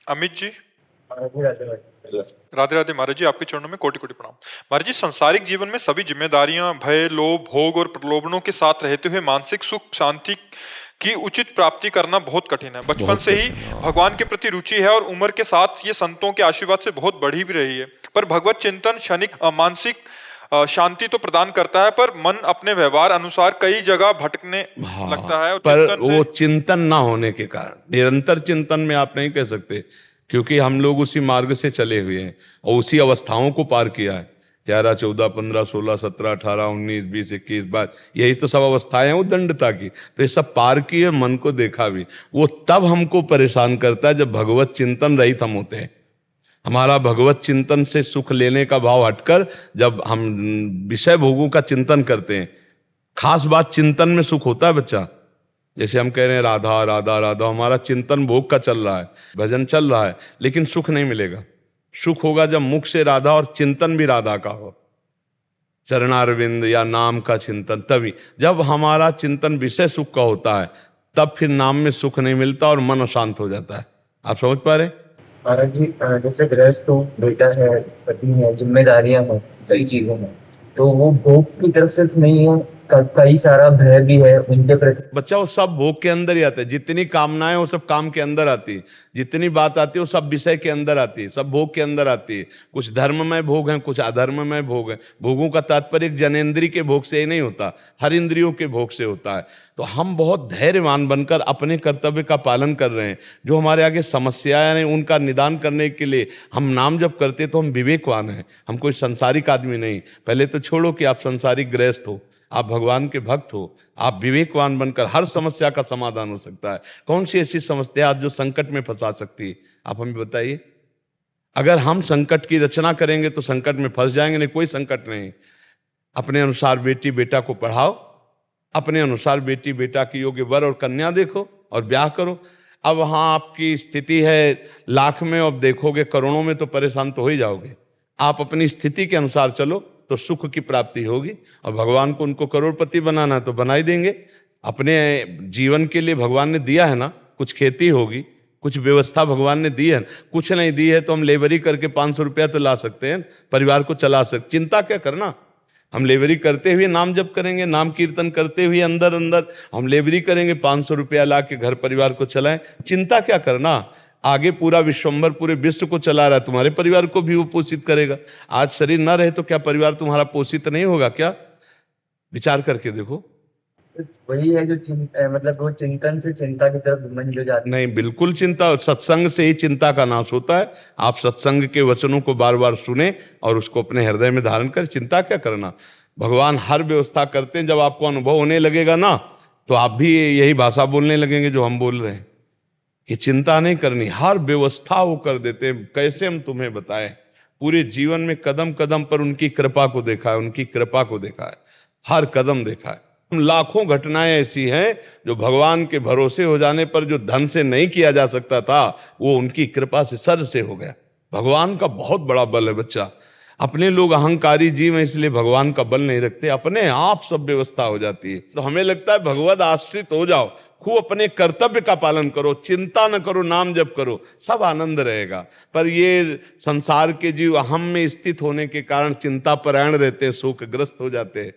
अमित जी, राधे राधे भाई। राधे राधे। महाराज जी, आपके चरणों में कोटि कोटि प्रणाम। महाराज जी, सांसारिक जीवन में सभी जिम्मेदारियां, भय, लोभ, भोग और प्रलोभनों के साथ रहते हुए मानसिक सुख शांति की उचित प्राप्ति करना बहुत कठिन है। बचपन बहुत से ही कठिन है। भगवान के प्रति रुचि है और उम्र के साथ ये संतों के आशीर्वाद से बहुत बढ़ी भी रही है। पर भगवत चिंतन क्षणिक मानसिक शांति तो प्रदान करता है, पर मन अपने व्यवहार अनुसार कई जगह भटकने लगता है और पर चिंतन वो से चिंतन ना होने के कारण, निरंतर चिंतन में आप नहीं कह सकते, क्योंकि हम लोग उसी मार्ग से चले हुए हैं और उसी अवस्थाओं को पार किया है। 11, 14, 15, 16, 17, 18, 19, 20, 21 बार, यही तो सब अवस्थाएं हैं उद्दंडता की। तो ये सब पार किए और मन को देखा भी। वो तब हमको परेशान करता है जब भगवत चिंतन रहित हम होते हैं। हमारा भगवत चिंतन से सुख लेने का भाव हटकर जब हम विषय भोगों का चिंतन करते हैं, खास बात चिंतन में सुख होता है बच्चा। जैसे हम कह रहे हैं राधा राधा राधा, हमारा चिंतन भोग का चल रहा है, भजन चल रहा है, लेकिन सुख नहीं मिलेगा। सुख होगा जब मुख से राधा और चिंतन भी राधा का हो, चरणारविंद या नाम का चिंतन। तभी जब हमारा चिंतन विषय सुख का होता है, तब फिर नाम में सुख नहीं मिलता और मन अशांत हो जाता है। आप समझ पा रहे हैं? महाराज जी, जैसे गृहस्थ हो, बेटा है, पत्नी है, जिम्मेदारियां हैं, कई चीजें हैं, तो वो भोग की तरफ सिर्फ नहीं है, कई सारा भय भी है उनके प्रति। बच्चा वो सब भोग के अंदर ही आता है। जितनी कामनाएं वो सब काम के अंदर आती है, जितनी बात आती है वो सब विषय के अंदर आती है, सब भोग के अंदर आती है। कुछ धर्ममय भोग हैं, कुछ अधर्ममय भोग हैं। भोगों का तात्पर्य एक जनेंद्रिय के भोग से ही नहीं होता, हर इंद्रियों के भोग से होता है। तो हम बहुत धैर्यवान बनकर अपने कर्तव्य का पालन कर रहे हैं। जो हमारे आगे समस्याएं हैं उनका निदान करने के लिए हम नाम जप करते, तो हम विवेकवान हैं, हम कोई संसारिक आदमी नहीं। पहले तो छोड़ो कि आप संसारिक गृहस्थ हो, आप भगवान के भक्त हो, आप विवेकवान बनकर हर समस्या का समाधान हो सकता है। कौन सी ऐसी समस्या जो संकट में फंसा सकती है, आप हमें बताइए। अगर हम संकट की रचना करेंगे तो संकट में फंस जाएंगे, नहीं कोई संकट नहीं। अपने अनुसार बेटी बेटा को पढ़ाओ, अपने अनुसार बेटी बेटा की योग्य वर और कन्या देखो और ब्याह करो। अब वहाँ आपकी स्थिति है लाख में, अब देखोगे करोड़ों में, तो परेशान तो हो ही जाओगे। आप अपनी स्थिति के अनुसार चलो तो सुख की प्राप्ति होगी। और भगवान को उनको करोड़पति बनाना है तो बना ही देंगे। अपने जीवन के लिए भगवान ने दिया है ना, कुछ खेती होगी, कुछ व्यवस्था भगवान ने दी है। कुछ नहीं दी है तो हम लेबरी करके 500 रुपया तो ला सकते हैं, परिवार को चला सकते। चिंता क्या करना, हम लेबरी करते हुए नाम जप करेंगे, नाम कीर्तन करते हुए अंदर अंदर हम लेबरी करेंगे, 500 रुपया ला के घर परिवार को चलाएं। चिंता क्या करना, आगे पूरा विश्वम्भर पूरे विश्व को चला रहा है, तुम्हारे परिवार को भी वो पोषित करेगा। आज शरीर न रहे तो क्या परिवार तुम्हारा पोषित नहीं होगा क्या? विचार करके देखो। वही है जो मतलब वो चिंतन से चिंता की तरफ मन जो जाता है। नहीं, बिल्कुल चिंता, सत्संग से ही चिंता का नाश होता है। आप सत्संग के वचनों को बार बार सुने और उसको अपने हृदय में धारण कर। चिंता क्या करना, भगवान हर व्यवस्था करते हैं। जब आपको अनुभव होने लगेगा ना, तो आप भी यही भाषा बोलने लगेंगे जो हम बोल रहे हैं, कि चिंता नहीं करनी, हर व्यवस्था वो कर देते हैं। कैसे हम तुम्हें बताएं, पूरे जीवन में कदम कदम पर उनकी कृपा को देखा है, उनकी कृपा को देखा है, हर कदम देखा है। लाखों घटनाएं ऐसी हैं जो भगवान के भरोसे हो जाने पर जो धन से नहीं किया जा सकता था, वो उनकी कृपा से सर से हो गया। भगवान का बहुत बड़ा बल है बच्चा। अपने लोग अहंकारी जीव हैं, इसलिए भगवान का बल नहीं रखते, अपने आप सब व्यवस्था हो जाती है। तो हमें लगता है भगवत आश्रित हो जाओ, खूब अपने कर्तव्य का पालन करो, चिंता न करो, नाम जप करो, सब आनंद रहेगा। पर ये संसार के जीव अहम में स्थित होने के कारण चिंता परायण रहते हैं, शोकग्रस्त हो जाते हैं।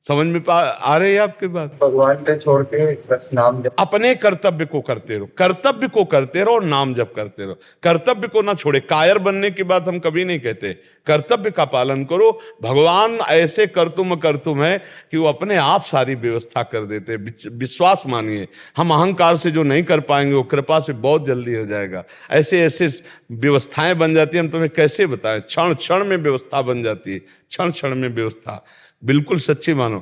समझ में आ रही है आपकी बात? भगवान पे छोड़ के बस नाम जप। अपने कर्तव्य को करते रहो, कर्तव्य को करते रहो और नाम जप करते रहो। कर्तव्य को ना छोड़े। कायर बनने की बात हम कभी नहीं कहते, कर्तव्य का पालन करो। भगवान ऐसे कर्तुम है कि वो अपने आप सारी व्यवस्था कर देते। विश्वास मानिए, हम अहंकार से जो नहीं कर पाएंगे वो कृपा से बहुत जल्दी हो जाएगा। ऐसे ऐसे व्यवस्थाएं बन जाती हैं, हम तुम्हें कैसे बताएं। क्षण क्षण में व्यवस्था बन जाती है, क्षण क्षण में व्यवस्था। बिल्कुल सच्ची मानो।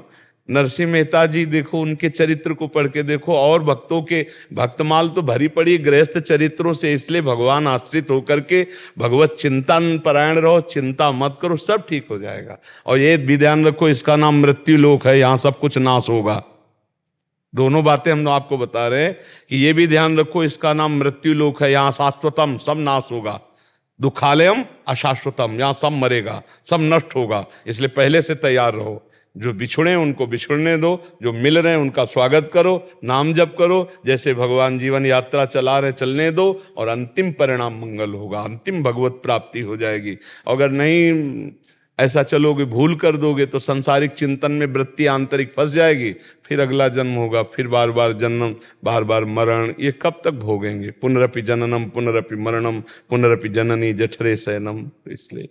नरसिंह मेहता जी देखो, उनके चरित्र को पढ़ के देखो, और भक्तों के भक्तमाल तो भरी पड़ी गृहस्थ चरित्रों से। इसलिए भगवान आश्रित होकर के भगवत चिंतन परायण रहो, चिंता मत करो, सब ठीक हो जाएगा। और ये भी ध्यान रखो, इसका नाम मृत्यु लोक है, यहाँ सब कुछ नाश होगा। दोनों बातें हम आपको बता रहे हैं कि ये भी ध्यान रखो, इसका नाम मृत्यु लोक है, यहाँ शाश्वतम सब नाश होगा। दुखालयम अशाश्वतम, यहाँ सब मरेगा, सब नष्ट होगा, इसलिए पहले से तैयार रहो। जो बिछुड़े हैं उनको बिछुड़ने दो, जो मिल रहे हैं उनका स्वागत करो, नाम जप करो, जैसे भगवान जीवन यात्रा चला रहे चलने दो, और अंतिम परिणाम मंगल होगा, अंतिम भगवत प्राप्ति हो जाएगी। अगर नहीं ऐसा चलोगे, भूल कर दोगे, तो संसारिक चिंतन में वृत्ति आंतरिक फंस जाएगी, फिर अगला जन्म होगा, फिर बार बार जन्म, बार बार मरण, ये कब तक भोगेंगे? पुनरपि जननम पुनरपि मरणम पुनरपि जननी जठरे शयनम। इसलिए